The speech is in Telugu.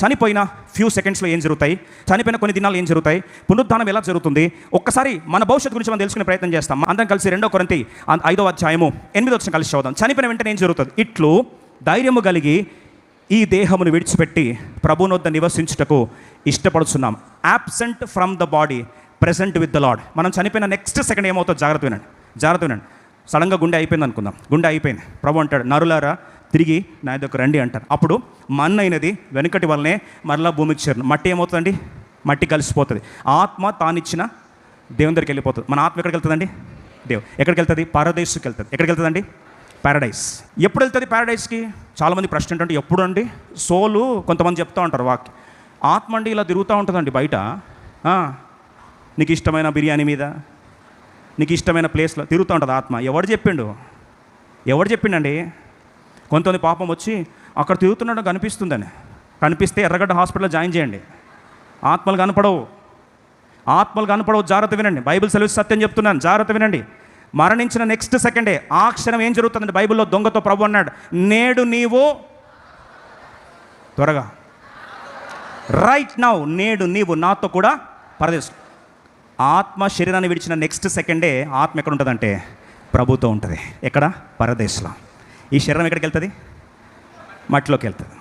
చనిపోయిన ఫ్యూ సెకండ్స్లో ఏం జరుగుతాయి, చనిపోయిన కొన్ని దినాలు ఏం జరుగుతాయి, పునరుద్ధానం ఎలా జరుగుతుంది, ఒక్కసారి మన భవిష్యత్తు గురించి మనం తెలుసుకునే ప్రయత్నం చేస్తాం. అందరం కలిసి 2 కొరింథీ 5వ అధ్యాయము 8వ వచనం కలిసి చదువుదాం. చనిపోయిన వెంటనే ఏం జరుగుతుంది? ఇట్లు ధైర్యము కలిగి ఈ దేహమును విడిచిపెట్టి ప్రభువునొద్ద నివసించుటకు ఇష్టపడుతున్నాం. Absent from the body, present with the Lord. మనం చనిపోయిన నెక్స్ట్ సెకండ్ ఏమవుతుందో జాగ్రత్త వినండి. సడన్గా గుండె అయిపోయింది అనుకుందాం. గుండె అయిపోయింది, ప్రభు అంటాడు, నరులారా తిరిగి నా దగ్గర రండి అంటారు. అప్పుడు మన్నైనది వెనుకటి వల్లనే మరలా భూమికి చేరును. మట్టి ఏమవుతుందండి? మట్టి కలిసిపోతుంది. ఆత్మ తానిచ్చిన దేవుని దగ్గరికి వెళ్ళిపోతుంది. మన ఆత్మ ఎక్కడికి వెళ్తుందండి? ఎక్కడికి వెళ్తుంది? పారడైస్కి వెళ్తుంది. ఎక్కడికి వెళ్తుందండి? పారడైస్. ఎప్పుడు వెళ్తుంది పారడైస్కి? చాలామంది ప్రశ్న ఏంటంటే ఎప్పుడు అండి? సోలు కొంతమంది చెప్తూ ఉంటారు, వాక్యం ఆత్మ అండి ఇలా తిరుగుతూ ఉంటుందండి బయట, నీకు ఇష్టమైన బిర్యానీ మీద, నీకు ఇష్టమైన ప్లేస్లో తిరుగుతూ ఉంటుంది ఆత్మ. ఎవడు చెప్పిండండి? కొంతమంది పాపం వచ్చి అక్కడ తిరుగుతున్నాడు కనిపిస్తుందని, కనిపిస్తే ఎర్రగడ్డ హాస్పిటల్లో జాయిన్ చేయండి. ఆత్మలు కనపడవు. జాగ్రత్త వినండి. బైబిల్ సెలవు సత్యం చెప్తున్నాను, జాగ్రత్త వినండి. మరణించిన నెక్స్ట్ సెకండే ఆ క్షణం ఏం జరుగుతుందండి? బైబిల్లో దొంగతో ప్రభు అన్నాడు, నేడు నీవు త్వరగా రైట్ నౌ, నేడు నీవు నాతో కూడా పరదేశం. ఆత్మ శరీరాన్ని విడిచిన నెక్స్ట్ సెకండే ఆత్మ ఎక్కడ ఉంటుందంటే ప్రభుతో ఉంటుంది. ఎక్కడ? పరదేశంలో. ఈ శరీరం ఎక్కడికి వెళ్తుంది? మట్టిలోకి వెళ్తుంది.